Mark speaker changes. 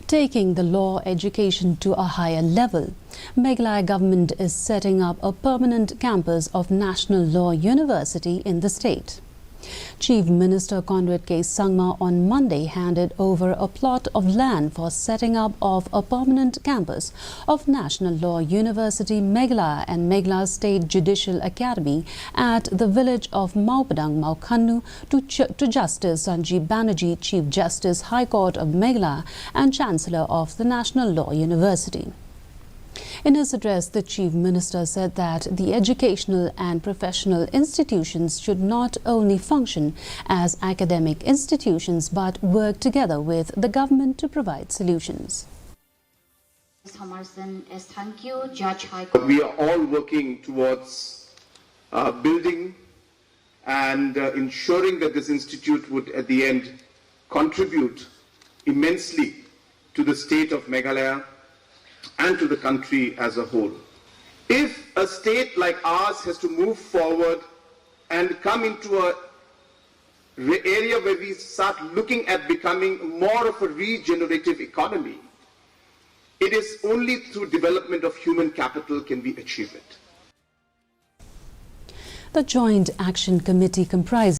Speaker 1: taking the law education to a higher level. Meghalaya government is setting up a permanent campus of National Law University in the state. Chief Minister Conrad K. Sangma on Monday handed over a plot of land for setting up of a permanent campus of National Law University Meghalaya and Meghalaya State Judicial Academy at the village of Maupadang, Maukhannu to Justice Sanjeev Banerjee, Chief Justice High Court of Meghalaya and Chancellor of the National Law University. In his address, the Chief Minister said that the educational and professional institutions should not only function as academic institutions but work together with the government to provide solutions.
Speaker 2: Thank you, Judge High.
Speaker 3: We are all working towards building and ensuring that this institute would at the end contribute immensely to the state of Meghalaya and to the country as a whole. If a state like ours has to move forward and come into an area where we start looking at becoming more of a regenerative economy, it is only through development of human capital can we achieve it.
Speaker 1: The Joint Action Committee comprising